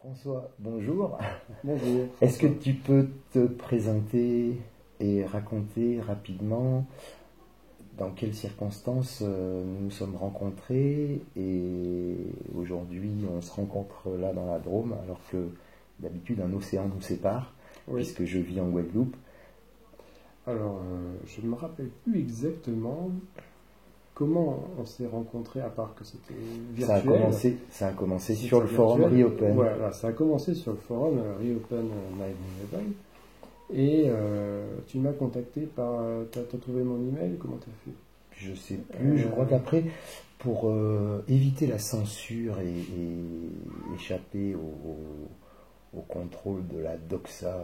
François, bonjour. Bonjour. Est-ce que tu peux te présenter et raconter rapidement dans quelles circonstances nous nous sommes rencontrés et aujourd'hui on se rencontre là dans la Drôme alors que d'habitude un océan nous sépare puisque je vis en Guadeloupe. Alors, je ne me rappelle plus exactement comment on s'est rencontrés, à part que c'était virtuel. Ça a commencé sur le forum Reopen. Voilà, ça a commencé sur le forum Reopen 9/11. Et tu m'as contacté par... Tu as trouvé mon email? Comment tu as fait? Je sais plus, je crois qu'après, pour éviter la censure et échapper au contrôle de la doxa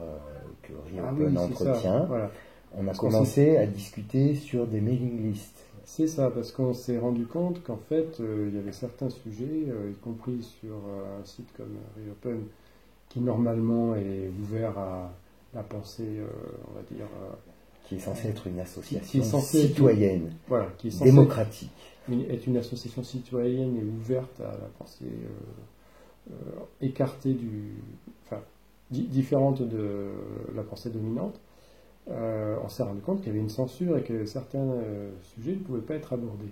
que Reopen entretient, voilà. On a commencé à discuter sur des mailing lists. C'est ça, parce qu'on s'est rendu compte qu'en fait, il y avait certains sujets, y compris sur un site comme Reopen, qui normalement est ouvert à la pensée, on va dire... qui est censée être une association citoyenne, qui est censée démocratique. Être une association citoyenne et ouverte à la pensée écartée différente de la pensée dominante. On s'est rendu compte qu'il y avait une censure et que certains sujets ne pouvaient pas être abordés.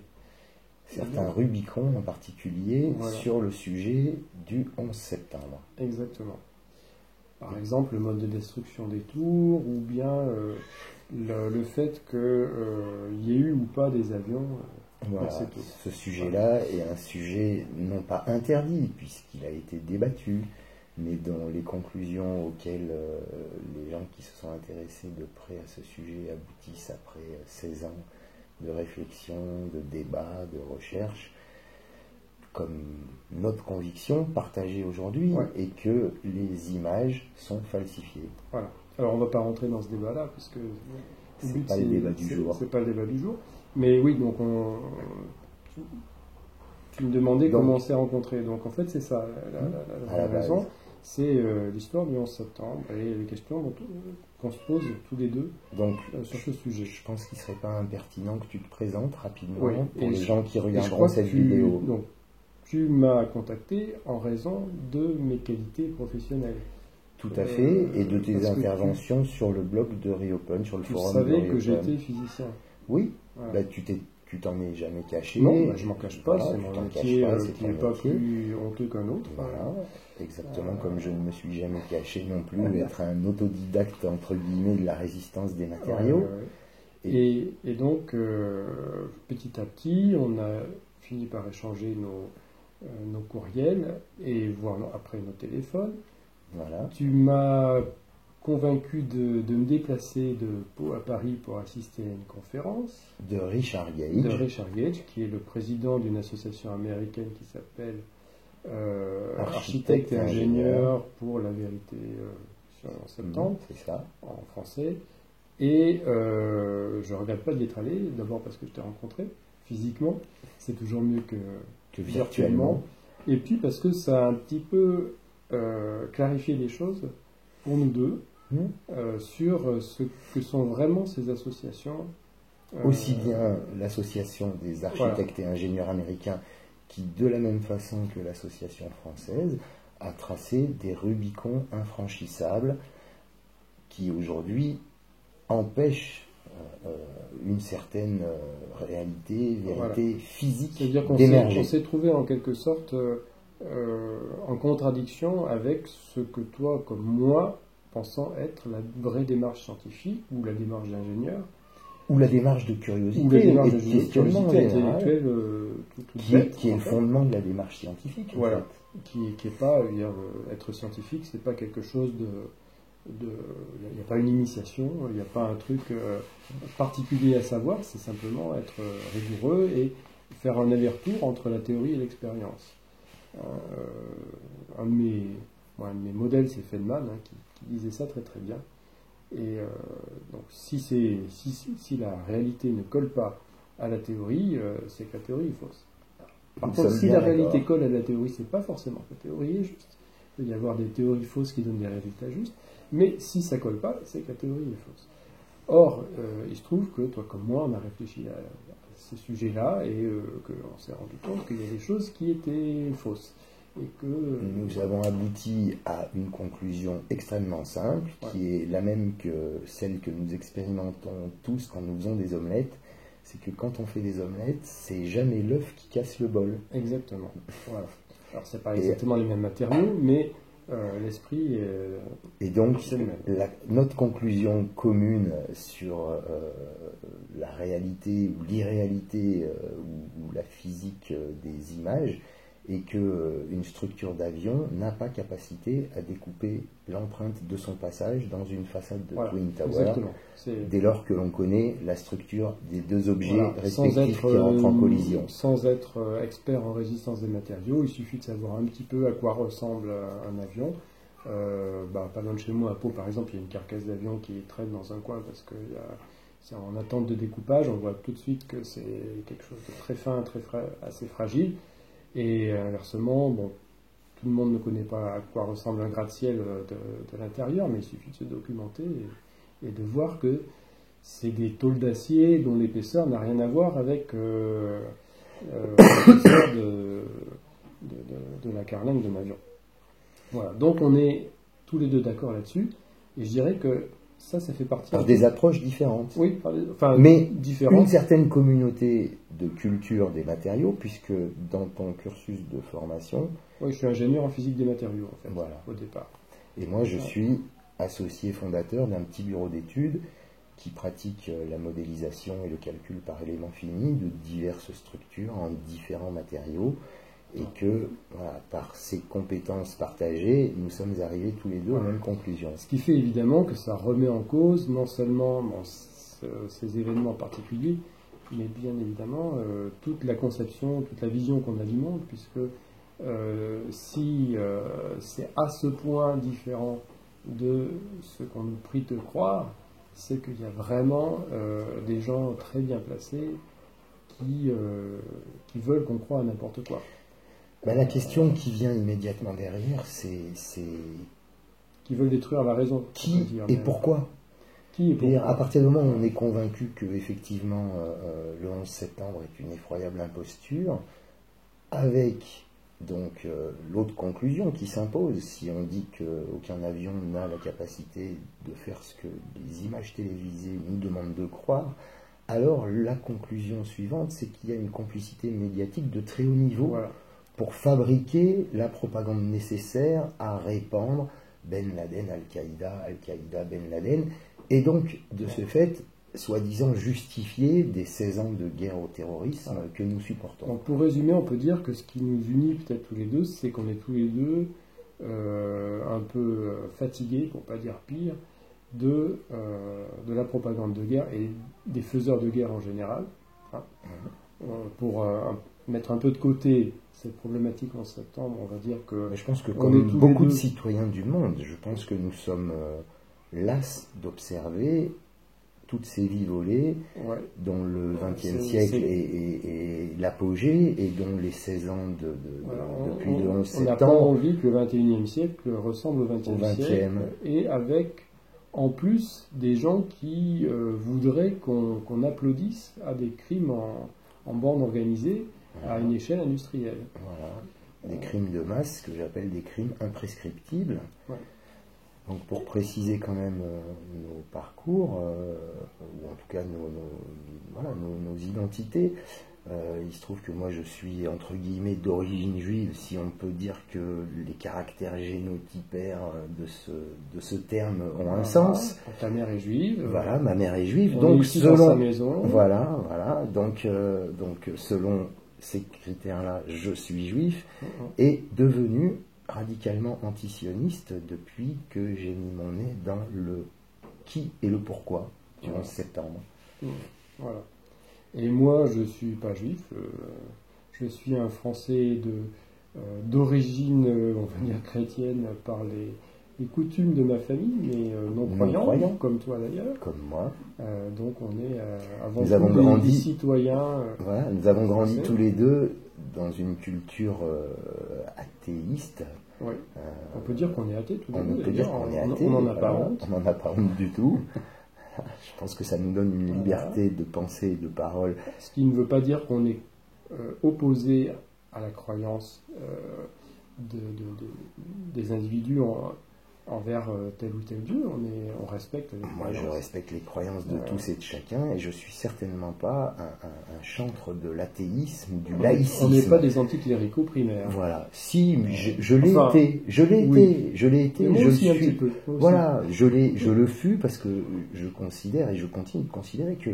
Certains Rubicons en particulier sur le sujet du 11 septembre. Exactement. Par exemple, le mode de destruction des tours ou bien le fait qu'il y ait eu ou pas des avions dans ces tours. Ce sujet-là est un sujet non pas interdit puisqu'il a été débattu, mais dont les conclusions auxquelles les gens qui se sont intéressés de près à ce sujet aboutissent après 16 ans de réflexion, de débat, de recherche, comme notre conviction partagée aujourd'hui, et que les images sont falsifiées. Voilà. Alors on ne va pas rentrer dans ce débat-là, parce que c'est pas le débat du jour. C'est pas le débat du jour. Mais oui, donc tu me demandais comment on s'est rencontrés. Donc en fait c'est ça, la raison. C'est l'histoire du 11 septembre et les questions qu'on se pose tous les deux sur ce sujet. Je pense qu'il ne serait pas impertinent que tu te présentes rapidement pour les gens qui regarderont cette vidéo. Donc, tu m'as contacté en raison de mes qualités professionnelles. Tout à fait, et de tes interventions sur le blog de Reopen, sur le forum de Reopen. Tu savais que j'étais physicien. Oui, voilà. Tu t'en es jamais caché. Non, je m'en cache pas, c'est mon métier qui n'est pas plus honteux qu'un autre. Voilà, exactement comme je ne me suis jamais caché non plus être un autodidacte entre guillemets de la résistance des matériaux. Et donc, petit à petit, on a fini par échanger nos courriels et voir après nos téléphones. Voilà. Tu m'as convaincu de me déplacer de Pau à Paris pour assister à une conférence de Richard Gage, qui est le président d'une association américaine qui s'appelle Architectes et ingénieurs pour la vérité sur le 11 septembre, c'est ça, en français. Et je ne regrette pas d'y être allé, d'abord parce que je t'ai rencontré physiquement, c'est toujours mieux que virtuellement, et puis parce que ça a un petit peu clarifié les choses pour nous deux, sur ce que sont vraiment ces associations. Aussi bien l'association des architectes et ingénieurs américains qui, de la même façon que l'association française, a tracé des Rubicons infranchissables qui aujourd'hui empêchent une certaine vérité physique d'émerger. C'est-à-dire qu'on s'est trouvé en quelque sorte en contradiction avec ce que toi, comme moi, pensant être la vraie démarche scientifique, ou la démarche d'ingénieur, ou la démarche de curiosité, ou la démarche de curiosité intellectuelle, qui est le fondement de la démarche scientifique. Voilà, en fait. Qui est pas, être scientifique, c'est pas quelque chose il n'y a pas une initiation, il n'y a pas un truc particulier à savoir, c'est simplement être rigoureux et faire un aller-retour entre la théorie et l'expérience. Un de mes modèles, c'est Feldman, qui disait ça très très bien. Et donc si la réalité ne colle pas à la théorie, c'est que la théorie est fausse. Par contre, si la réalité colle à la théorie, c'est pas forcément que la théorie est juste. Il peut y avoir des théories fausses qui donnent des résultats justes, mais si ça colle pas, c'est que la théorie est fausse. Or, il se trouve que toi comme moi, on a réfléchi à ces sujets-là et qu'on s'est rendu compte qu'il y a des choses qui étaient fausses. et que nous avons abouti à une conclusion extrêmement simple, qui est la même que celle que nous expérimentons tous quand nous faisons des omelettes. C'est que quand on fait des omelettes, c'est jamais l'œuf qui casse le bol. Exactement. Voilà. Alors c'est pas exactement les mêmes matériaux, mais l'esprit et donc c'est le même. Notre conclusion commune sur la réalité ou l'irréalité ou la physique des images est que une structure d'avion n'a pas capacité à découper l'empreinte de son passage dans une façade de Twin Tower, dès lors que l'on connaît la structure des deux objets respectifs qui rentrent en collision. Sans être expert en résistance des matériaux, il suffit de savoir un petit peu à quoi ressemble un avion. Pas loin de chez moi, à Pau par exemple, il y a une carcasse d'avion qui traîne dans un coin parce que c'est en attente de découpage. On voit tout de suite que c'est quelque chose de très fin, assez fragile. Et inversement, tout le monde ne connaît pas à quoi ressemble un gratte-ciel de l'intérieur, mais il suffit de se documenter et de voir que c'est des tôles d'acier dont l'épaisseur n'a rien à voir avec l'épaisseur de la carlingue de l'avion. Voilà, donc on est tous les deux d'accord là-dessus, et je dirais que ça fait partie... Par des approches différentes. Oui, mais différentes. Une certaine communauté de culture des matériaux, puisque dans ton cursus de formation... Oui, je suis ingénieur en physique des matériaux, en fait, au départ. Et moi, je suis associé fondateur d'un petit bureau d'études qui pratique la modélisation et le calcul par éléments finis de diverses structures en différents matériaux. Et que, par ces compétences partagées, nous sommes arrivés tous les deux aux mêmes conclusions. Ce qui fait évidemment que ça remet en cause non seulement ces événements particuliers, mais bien évidemment toute la conception, toute la vision qu'on a du monde, puisque si c'est à ce point différent de ce qu'on nous prie de croire, c'est qu'il y a vraiment des gens très bien placés qui veulent qu'on croie à n'importe quoi. La question qui vient immédiatement derrière, c'est... Qui veulent détruire la raison. Qui et pourquoi ? À partir du moment où on est convaincu que effectivement le 11 septembre est une effroyable imposture, avec donc l'autre conclusion qui s'impose, si on dit qu'aucun avion n'a la capacité de faire ce que les images télévisées nous demandent de croire, alors la conclusion suivante, c'est qu'il y a une complicité médiatique de très haut niveau pour fabriquer la propagande nécessaire à répandre Ben Laden, Al-Qaïda, Al-Qaïda, Ben Laden, et donc, de ce fait, soi-disant justifier des 16 ans de guerre au terrorisme que nous supportons. Donc, pour résumer, on peut dire que ce qui nous unit peut-être tous les deux, c'est qu'on est tous les deux un peu fatigués, pour ne pas dire pire, de la propagande de guerre et des faiseurs de guerre en général. Pour mettre un peu de côté cette problématique en septembre, on va dire que... Mais je pense que comme beaucoup de citoyens du monde, je pense que nous sommes las d'observer toutes ces vies volées dont le XXe siècle est l'apogée et dont les 16 ans depuis le 11 septembre... On n'a pas envie que le XXIe siècle ressemble au XXe siècle, et avec en plus des gens qui voudraient qu'on applaudisse à des crimes en bande organisée à une échelle industrielle. Voilà, des crimes de masse que j'appelle des crimes imprescriptibles. Donc pour préciser quand même nos parcours, ou en tout cas nos identités, il se trouve que moi je suis entre guillemets d'origine juive, si on peut dire que les caractères génotypaires de ce terme ont un sens. Ta mère est juive. Voilà, ma mère est juive. Donc selon sa maison. Voilà. Donc selon ces critères-là, je suis juif et devenu radicalement antisioniste depuis que j'ai mis mon nez dans le qui et le pourquoi du 11 septembre. Voilà. Et moi, je ne suis pas juif, je suis un Français d'origine, on va dire, chrétienne par les coutumes de ma famille, mais non croyant, comme toi d'ailleurs. Comme moi. Donc on est avant tout des citoyens. Voilà, nous avons grandi tous les deux dans une culture athéiste. Oui. On peut dire qu'on est athée tous les deux. On peut dire qu'on est athée. On n'en a pas honte. On n'en a pas honte du tout. Je pense que ça nous donne une liberté de pensée et de parole. Ce qui ne veut pas dire qu'on est opposé à la croyance des individus envers tel ou tel Dieu, on respecte les Moi, croyances. je respecte les croyances de tous et de chacun, et je suis certainement pas un chantre de l'athéisme, du laïcisme. On n'est pas des anticléricaux primaires. Voilà. Si, je l'ai Enfin, été, je l'ai oui. été, je l'ai été, Mais moi je aussi, le un suis. petit peu. Moi aussi. Voilà, je le fus parce que je considère et je continue de considérer que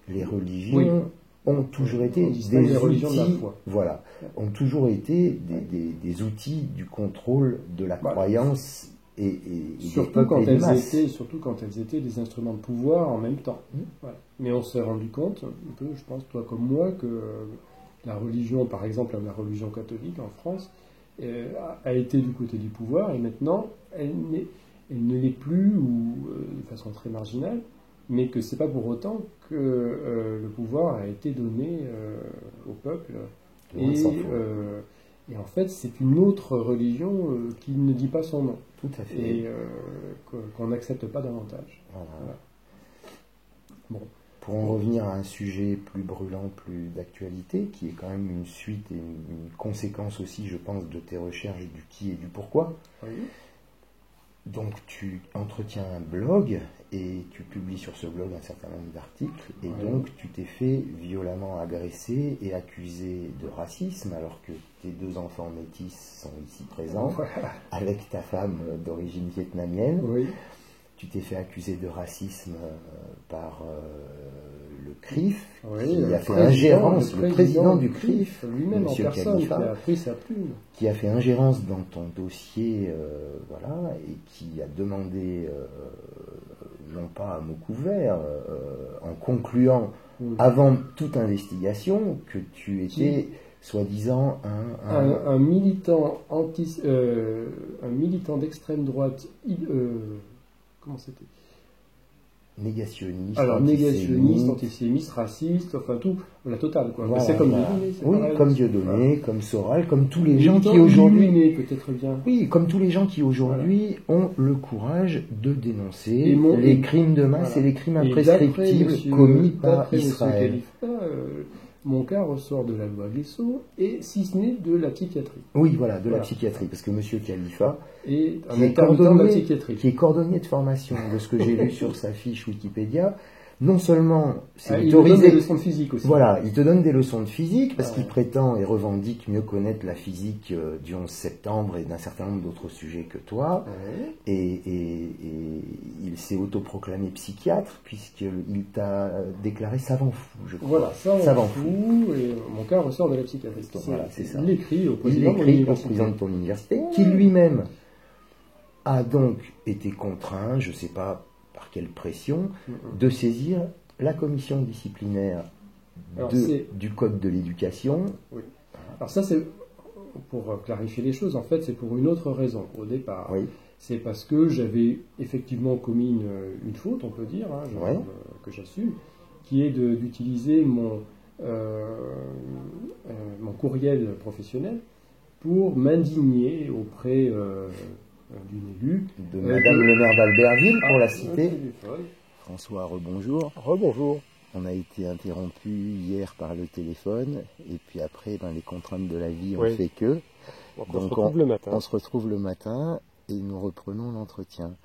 les religions ont toujours été On distingue des les religions de la outils, foi. voilà, ont toujours été des outils du contrôle de la croyance et des Surtout peuples quand, et des masses. surtout quand elles étaient des instruments de pouvoir en même temps. Voilà. Mais on s'est rendu compte, un peu, je pense, toi comme moi, que la religion, par exemple la religion catholique en France, a été du côté du pouvoir, et maintenant elle ne l'est plus, ou de façon très marginale, mais que c'est pas pour autant que le pouvoir a été donné au peuple. Et en fait, c'est une autre religion qui ne dit pas son nom. Tout à fait. Et qu'on n'accepte pas davantage. Voilà. Bon. Pour en revenir à un sujet plus brûlant, plus d'actualité, qui est quand même une suite et une conséquence aussi, je pense, de tes recherches du qui et du pourquoi. Oui. Donc tu entretiens un blog et tu publies sur ce blog un certain nombre d'articles, et donc tu t'es fait violemment agresser et accusé de racisme alors que tes 2 enfants métis sont ici présents, avec ta femme d'origine vietnamienne. Oui. Tu t'es fait accuser de racisme par le CRIF, qui a fait ingérence, le président du CRIF, lui-même en personne, Khalifa, qui a pris sa plume, qui a fait ingérence dans ton dossier, voilà, et qui a demandé, non pas à mot couvert, en concluant, avant toute investigation, que tu étais soi-disant un militant un militant d'extrême droite. Comment c'était ? Négationniste. Alors, négationniste, antisémiste, raciste, enfin tout, la totale, quoi. Voilà, c'est comme Dieudonné, c'est oui, pareil, comme Dieudonné, comme Soral, comme tous les gens qui aujourd'hui... peut-être bien. Oui, comme tous les gens qui aujourd'hui ont le courage de dénoncer les crimes de masse et les crimes imprescriptibles commis par Israël. Mon cas ressort de la loi Guesso, et si ce n'est de la psychiatrie. Oui, voilà, de la psychiatrie, parce que M. Khalifa, et qui est cordonnier de formation, de ce que j'ai lu sur sa fiche Wikipédia, non seulement c'est autorisé... Il te donne des leçons de physique aussi. Voilà, il te donne des leçons de physique, parce qu'il prétend et revendique mieux connaître la physique du 11 septembre et d'un certain nombre d'autres sujets que toi, et il s'est autoproclamé psychiatre, puisqu'il t'a déclaré savant fou, je crois. Voilà, savant fou, et mon cas ressort de la psychiatrie. Voilà, c'est ça. Il l'écrit au président de ton université, qui lui-même a donc été contraint, je ne sais pas par quelle pression, de saisir la commission disciplinaire du Code de l'éducation. Oui. Alors ça, c'est, pour clarifier les choses, en fait, c'est pour une autre raison, au départ. Oui. C'est parce que j'avais effectivement commis une faute, on peut dire, que j'assume, qui est d'utiliser mon courriel professionnel pour m'indigner auprès... d'une élue. De Madame le maire d'Albertville, pour la citer. François, rebonjour. Rebonjour. On a été interrompu hier par le téléphone, et puis après, les contraintes de la vie ont fait que. Donc on se retrouve le matin, et nous reprenons l'entretien.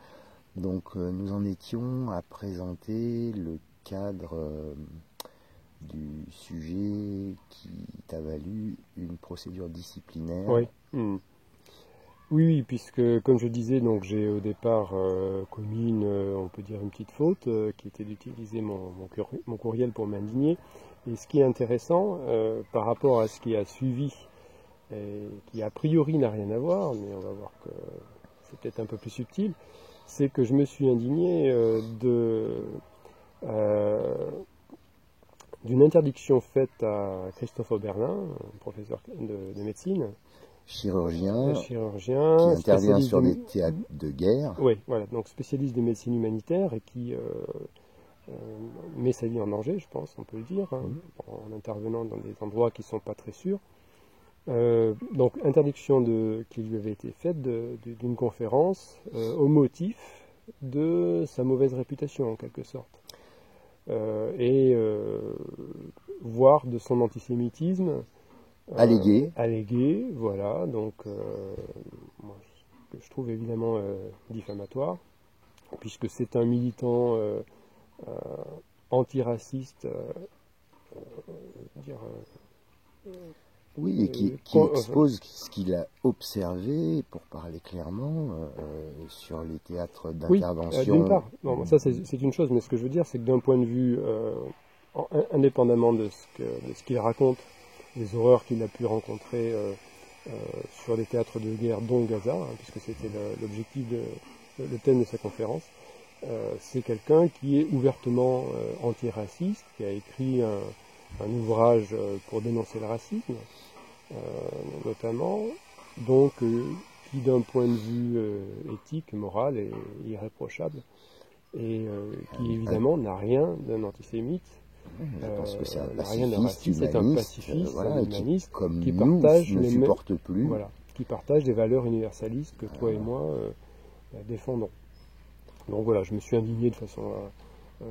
Donc nous en étions à présenter le cadre du sujet qui t'a valu une procédure disciplinaire. Oui. Oui, puisque, comme je disais, donc j'ai au départ commis on peut dire une petite faute, qui était d'utiliser mon courriel pour m'indigner. Et ce qui est intéressant, par rapport à ce qui a suivi, et qui a priori n'a rien à voir, mais on va voir que c'est peut-être un peu plus subtil, c'est que je me suis indigné d'une interdiction faite à Christophe Oberlin, professeur de médecine, chirurgien qui intervient sur des théâtres de guerre. Oui, voilà, donc spécialiste de médecine humanitaire et qui met sa vie en danger, je pense, on peut le dire, en intervenant dans des endroits qui ne sont pas très sûrs. Donc, interdiction qui lui avait été faite d'une conférence au motif de sa mauvaise réputation, en quelque sorte. Voire de son antisémitisme, Allégué. Allégué, voilà, donc moi, que je trouve évidemment diffamatoire, puisque c'est un militant antiraciste, dire, Oui, et qui expose ce qu'il a observé, pour parler clairement, sur les théâtres d'intervention. D'une part, non, ça c'est une chose, mais ce que je veux dire, c'est que d'un point de vue, indépendamment de ce qu'il raconte, les horreurs qu'il a pu rencontrer sur les théâtres de guerre, dont Gaza, hein, puisque c'était l'objectif, le thème de sa conférence, c'est quelqu'un qui est ouvertement antiraciste, qui a écrit un ouvrage pour dénoncer le racisme, notamment, donc qui d'un point de vue éthique, moral est irréprochable, et qui évidemment n'a rien d'un antisémite, Je pense que c'est un rien d'un pacifiste, raciste, c'est un humaniste, pacifiste, voilà, un humaniste, comme qui nous, partage ne supporte plus. voilà, qui partage des valeurs universalistes que toi et moi défendons. Donc voilà, je me suis indigné de façon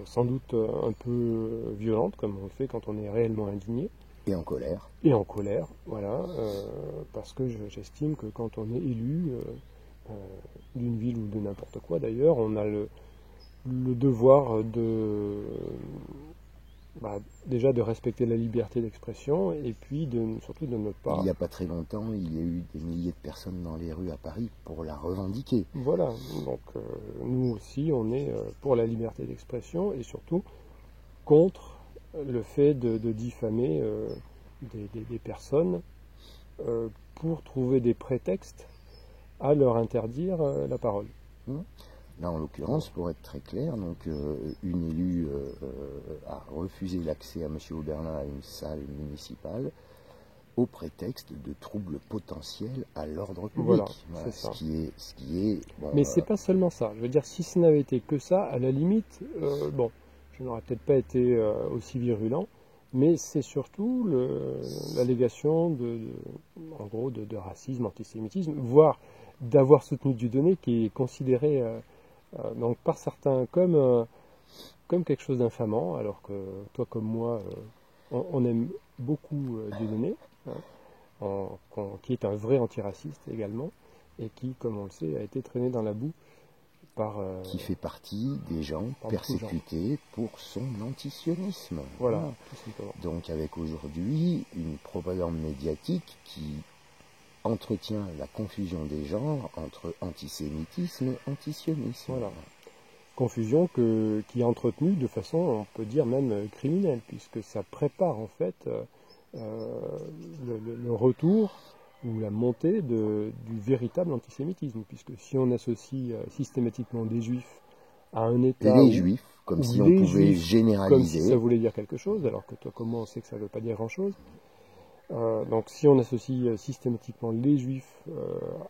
sans doute un peu violente, comme on le fait quand on est réellement indigné. Et en colère. Et en colère, voilà, parce que j'estime que quand on est élu d'une ville ou de n'importe quoi d'ailleurs, on a le devoir déjà de respecter la liberté d'expression et puis surtout de ne pas... Il n'y a pas très longtemps, il y a eu des milliers de personnes dans les rues à Paris pour la revendiquer. Voilà, donc nous aussi on est pour la liberté d'expression et surtout contre le fait de diffamer des personnes pour trouver des prétextes à leur interdire la parole. Là, en l'occurrence, pour être très clair, donc une élue a refusé l'accès à M. Oberlin à une salle municipale au prétexte de troubles potentiels à l'ordre public. Voilà, voilà, c'est ça. Ce qui est bon, mais c'est pas seulement ça. Je veux dire, si ce n'avait été que ça, à la limite, bon, je n'aurais peut-être pas été aussi virulent, mais c'est surtout l'allégation en gros, de racisme, antisémitisme, voire d'avoir soutenu Dieudonné, qui est considéré donc par certains comme quelque chose d'infamant, alors que toi comme moi, on aime beaucoup Dieudonné, hein, qui est un vrai antiraciste également, et qui, comme on le sait, a été traîné dans la boue par... qui fait partie des gens persécutés pour son antisionisme. Voilà, tout simplement. Donc avec aujourd'hui une propagande médiatique qui entretient la confusion des genres entre antisémitisme et antisionisme. Voilà. Confusion qui est entretenue de façon, on peut dire même criminelle, puisque ça prépare en fait le retour ou la montée du véritable antisémitisme, puisque si on associe systématiquement des juifs à un État... Les juifs, comme si on pouvait généraliser. Comme si ça voulait dire quelque chose, alors que toi comme moi on sait que ça ne veut pas dire grand-chose. Donc si on associe systématiquement les juifs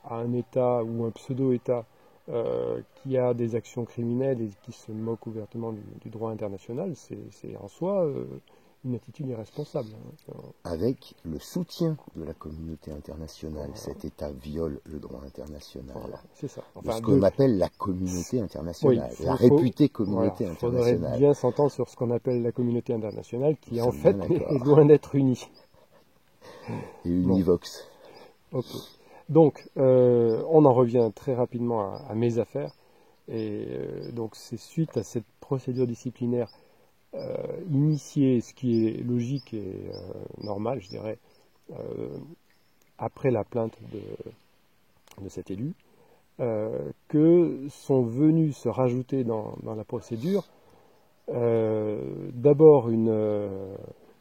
à un État ou un pseudo-État qui a des actions criminelles et qui se moque ouvertement du droit international, c'est en soi une attitude irresponsable. Avec le soutien de la communauté internationale, cet État viole le droit international. Voilà, c'est ça. Enfin, ce qu'on appelle la communauté internationale, la réputée communauté internationale. Il faudrait bien s'entendre sur ce qu'on appelle la communauté internationale, qui en fait est loin d'être unie. Et univox. Bon. Ok. Donc, on en revient très rapidement à mes affaires. Et donc, c'est suite à cette procédure disciplinaire initiée, ce qui est logique et normal, je dirais, après la plainte de cet élu, que sont venus se rajouter dans la procédure d'abord une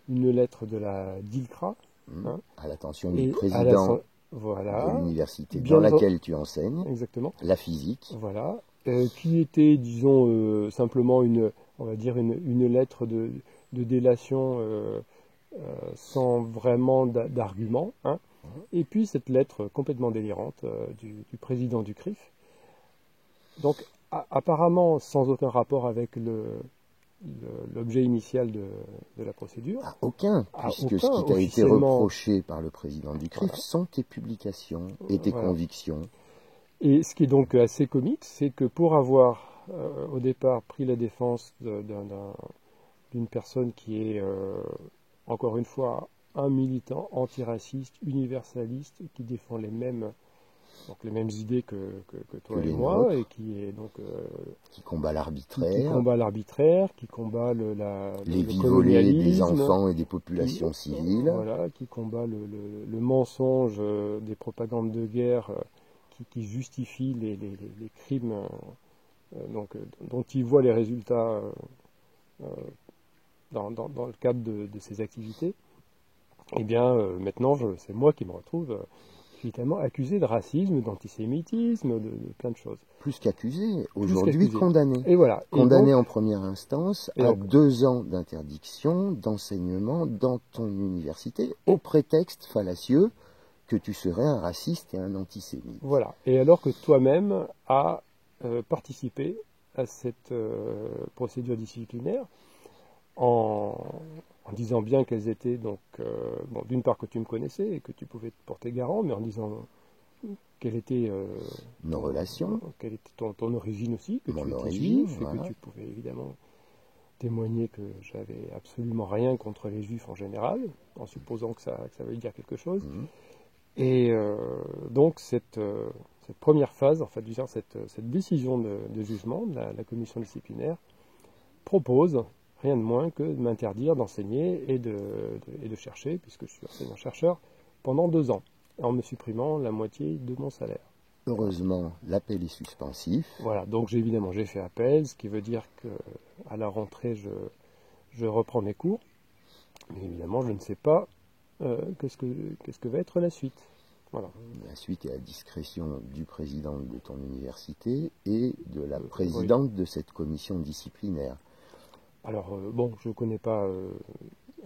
lettre de la DILCRA, hein, à l'attention du président de l'université dans laquelle tu enseignes, exactement, la physique, voilà, qui était, disons, simplement on va dire une lettre de délation sans vraiment d'argument, hein. Et puis cette lettre complètement délirante du président du CRIF, donc apparemment sans aucun rapport avec l'objet initial de la procédure. Aucun, puisque ce qui t'a été reproché par le président du CRIF sont tes publications et tes convictions. Et ce qui est donc assez comique, c'est que pour avoir au départ pris la défense d'une personne qui est, encore une fois, un militant antiraciste, universaliste, qui défend les mêmes idées que toi Que et les moi, nôtres. et qui est donc Qui combat qui l'arbitraire, combat l'arbitraire, qui combat les le vies volées des colonialisme, enfants et des populations civiles. voilà, qui combat le mensonge des propagandes de guerre qui justifient les crimes dont il voit les résultats euh, dans le cadre de ces activités. Eh bien, maintenant, c'est moi qui me retrouve évidemment accusé de racisme, d'antisémitisme, de plein de choses. Plus qu'accusé, Plus aujourd'hui qu'accusé. condamné. Et voilà. Condamné Et donc, en première instance et à donc- 2 ans d'interdiction d'enseignement dans ton université, au prétexte fallacieux que tu serais un raciste et un antisémite. voilà. Et alors que toi-même as participé à cette procédure disciplinaire en disant bien qu'elles étaient donc bon, d'une part que tu me connaissais et que tu pouvais te porter garant, mais en disant quelle était Nos relations, quelle était ton origine aussi, que Mon tu étais origine, juif, et voilà. que tu pouvais évidemment témoigner que j'avais absolument rien contre les juifs en général, en supposant que ça veuille dire quelque chose. Mhm. Et donc cette première phase, en fait, cette décision de jugement de la commission disciplinaire propose rien de moins que de m'interdire d'enseigner et de chercher, puisque je suis enseignant-chercheur, pendant 2 ans, en me supprimant la moitié de mon salaire. Heureusement, l'appel est suspensif. Voilà, donc j'ai fait appel, ce qui veut dire qu'à la rentrée, je reprends mes cours, mais évidemment, je ne sais pas qu'est-ce que va être la suite. Voilà. La suite est à discrétion du président de ton université et de la présidente de cette commission disciplinaire. Alors, bon, je ne connais pas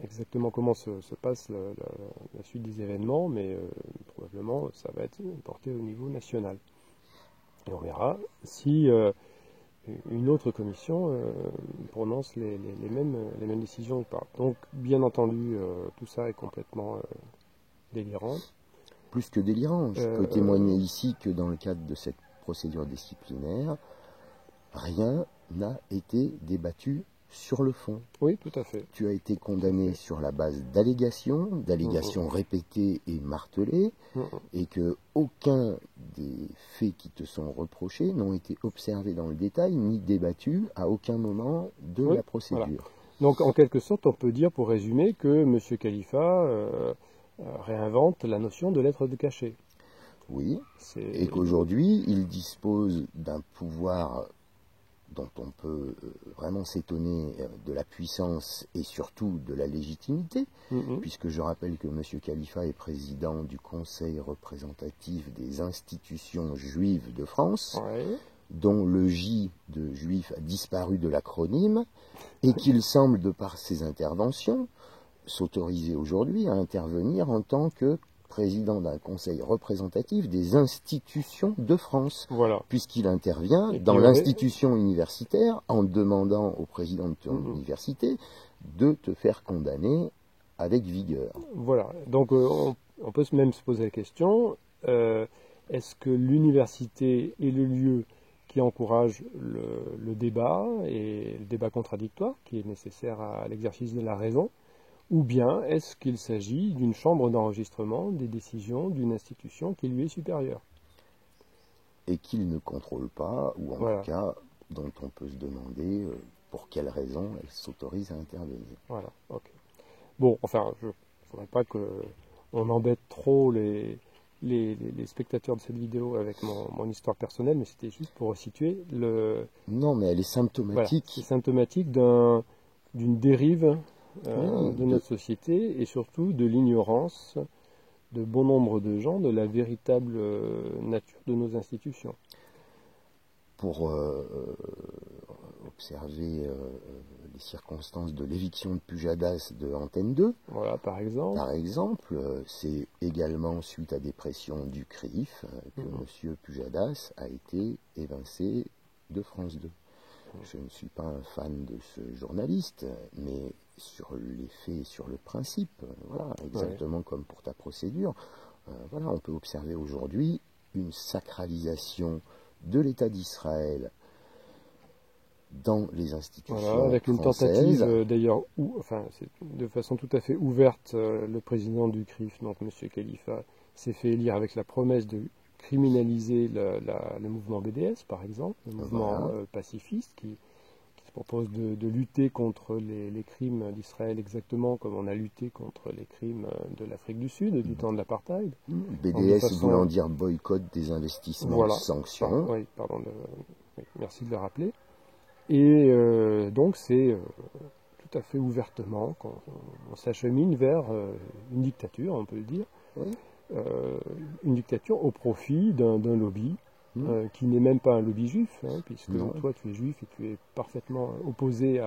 exactement comment se passe la suite des événements, mais probablement ça va être porté au niveau national. Et on verra si une autre commission prononce les mêmes décisions ou pas. Donc, bien entendu, tout ça est complètement délirant. Plus que délirant, je peux témoigner ici que dans le cadre de cette procédure disciplinaire, rien n'a été débattu sur le fond. Oui, tout à fait. Tu as été condamné sur la base d'allégations répétées et martelées, et que aucun des faits qui te sont reprochés n'ont été observés dans le détail ni débattus à aucun moment de la procédure. Voilà. Donc, en quelque sorte, on peut dire, pour résumer, que M. Khalifa réinvente la notion de lettre de cachet. Oui, et qu'aujourd'hui, il dispose d'un pouvoir dont on peut vraiment s'étonner de la puissance et surtout de la légitimité, puisque je rappelle que M. Khalifa est président du Conseil représentatif des institutions juives de France, dont le J de juif a disparu de l'acronyme, et qu'il semble, de par ses interventions, s'autoriser aujourd'hui à intervenir en tant que président d'un conseil représentatif des institutions de France, puisqu'il intervient dans l'institution universitaire en demandant au président de ton université de te faire condamner avec vigueur. Voilà, donc on peut même se poser la question, est-ce que l'université est le lieu qui encourage le débat et le débat contradictoire qui est nécessaire à l'exercice de la raison, ou bien est-ce qu'il s'agit d'une chambre d'enregistrement des décisions d'une institution qui lui est supérieure? Et qu'il ne contrôle pas, ou en tout cas dont on peut se demander pour quelles raisons elle s'autorise à intervenir. Voilà, ok. Bon, enfin, je ne voudrais pas qu'on embête trop les spectateurs de cette vidéo avec mon histoire personnelle, mais c'était juste pour resituer le... Non, mais elle est symptomatique. Voilà, c'est symptomatique d'une dérive de notre société et surtout de l'ignorance de bon nombre de gens de la véritable nature de nos institutions. Pour observer les circonstances de l'éviction de Pujadas de Antenne 2, voilà, par exemple, c'est également suite à des pressions du CRIF que M. Pujadas a été évincé de France 2. Je ne suis pas un fan de ce journaliste, mais sur les faits et sur le principe, voilà, exactement comme pour ta procédure, voilà, on peut observer aujourd'hui une sacralisation de l'État d'Israël dans les institutions Voilà, avec une françaises. tentative d'ailleurs, de façon tout à fait ouverte, le président du CRIF, donc M. Khalifa, s'est fait élire avec la promesse de criminaliser le mouvement BDS, par exemple, le mouvement Voilà. pacifiste qui se propose de lutter contre les crimes d'Israël exactement comme on a lutté contre les crimes de l'Afrique du Sud, du temps de l'apartheid. BDS voulant dire boycott des investissements, voilà, sanctions. oui, merci de le rappeler. Et donc c'est tout à fait ouvertement qu'on s'achemine vers une dictature, on peut le dire, Oui. une dictature au profit d'un lobby qui n'est même pas un lobby juif, hein, puisque Non. toi tu es juif et tu es parfaitement opposé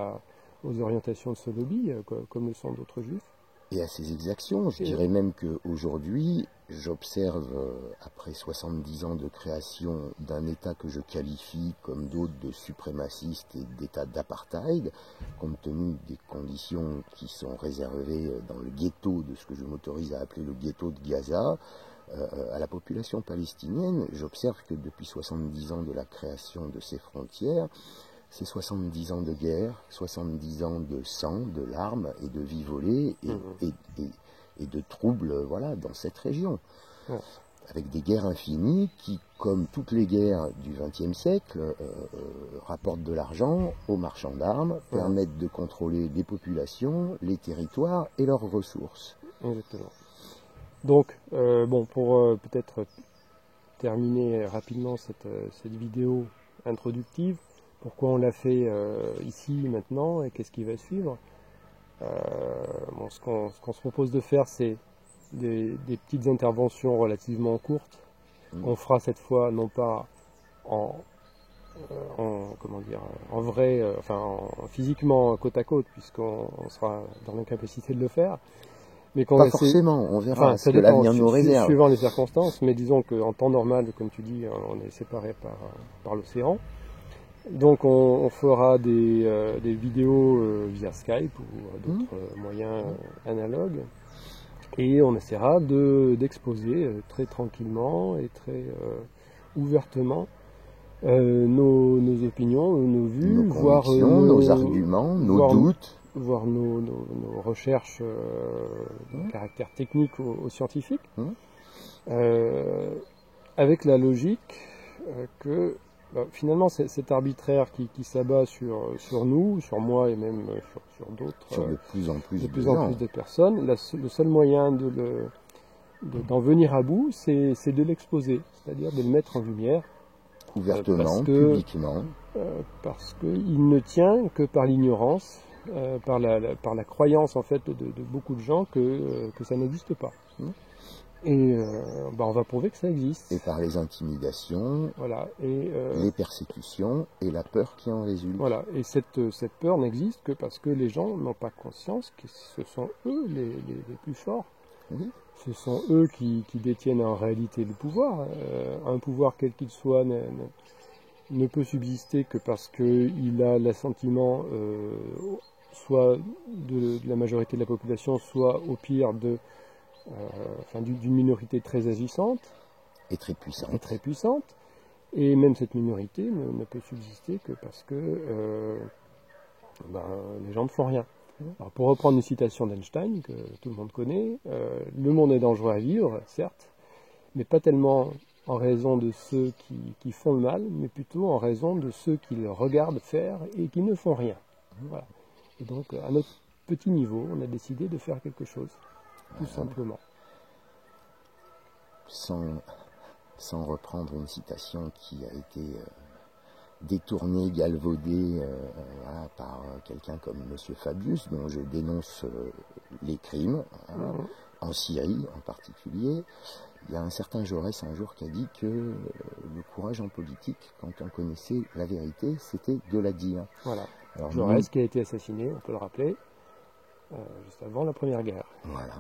aux orientations de ce lobby, comme le sont d'autres juifs. Et à ses exactions. Je dirais même qu'aujourd'hui, j'observe, après 70 ans de création d'un État que je qualifie comme d'autres de suprémaciste et d'État d'apartheid, compte tenu des conditions qui sont réservées dans le ghetto de ce que je m'autorise à appeler le ghetto de Gaza, à la population palestinienne, j'observe que depuis 70 ans de la création de ces frontières, c'est 70 ans de guerre, 70 ans de sang, de larmes et de vies volées et de troubles voilà, dans cette région. Ouais. Avec des guerres infinies qui, comme toutes les guerres du XXe siècle, rapportent de l'argent aux marchands d'armes, permettent de contrôler les populations, les territoires et leurs ressources. Exactement. Donc, pour peut-être terminer rapidement cette vidéo introductive, pourquoi on l'a fait ici, maintenant, et qu'est-ce qui va suivre. Ce qu'on se propose de faire, c'est des petites interventions relativement courtes. On fera cette fois, non pas en vrai, physiquement côte à côte, puisqu'on sera dans l'incapacité de le faire. Mais pas forcément, on verra ce que l'avenir nous réserve. Suivant les circonstances, mais disons qu'en temps normal, comme tu dis, on est séparés par l'océan. Donc on fera des vidéos via Skype ou d'autres moyens analogues et on essaiera d'exposer très tranquillement et très ouvertement nos opinions, nos vues, nos convictions, nos arguments, nos doutes, voir nos recherches de caractère technique ou scientifique, avec la logique que finalement, cet arbitraire qui s'abat sur nous, sur moi et même sur d'autres, sur de plus en plus de personnes, le seul moyen d'en venir à bout, c'est de l'exposer, c'est-à-dire de le mettre en lumière. Ouvertement, publiquement. Parce qu'il ne tient que par l'ignorance, par la croyance en fait de beaucoup de gens que ça n'existe pas. Et on va prouver que ça existe. Et par les intimidations, voilà, les persécutions et la peur qui en résulte. Voilà, et cette peur n'existe que parce que les gens n'ont pas conscience que ce sont eux les plus forts. Oui. Ce sont eux qui détiennent en réalité le pouvoir. Un pouvoir quel qu'il soit ne peut subsister que parce qu'il a l'assentiment soit de la majorité de la population, soit au pire d'une minorité très agissante et très puissante. Et même cette minorité ne peut subsister que parce que les gens ne font rien. Alors, pour reprendre une citation d'Einstein que tout le monde connaît, le monde est dangereux à vivre, certes, mais pas tellement en raison de ceux qui font le mal, mais plutôt en raison de ceux qui le regardent faire et qui ne font rien. Voilà. Et donc, à notre petit niveau, on a décidé de faire quelque chose, tout simplement. Sans reprendre une citation qui a été détournée, galvaudée par quelqu'un comme M. Fabius, dont je dénonce les crimes, en Syrie en particulier. Il y a un certain Jaurès un jour qui a dit que le courage en politique, quand on connaissait la vérité, c'était de la dire. Voilà. Alors, Jaurès qui a été assassiné, on peut le rappeler, juste avant la Première Guerre. Voilà.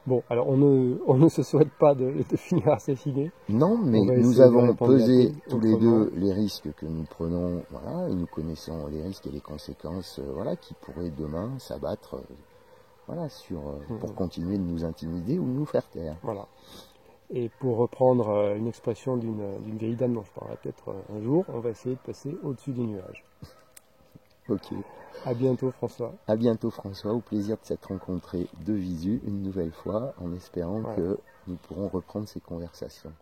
Bon, alors on ne se souhaite pas de finir assassiné. Non, mais nous avons pesé tous les deux les risques que nous prenons, voilà, et nous connaissons les risques et les conséquences, qui pourraient demain s'abattre, pour continuer de nous intimider ou de nous faire taire. Voilà. Et pour reprendre une expression d'une vieille dame dont je parlerai peut-être un jour, on va essayer de passer au-dessus des nuages. Ok. À bientôt François. À bientôt François, au plaisir de s'être rencontrés de visu une nouvelle fois, en espérant que nous pourrons reprendre ces conversations.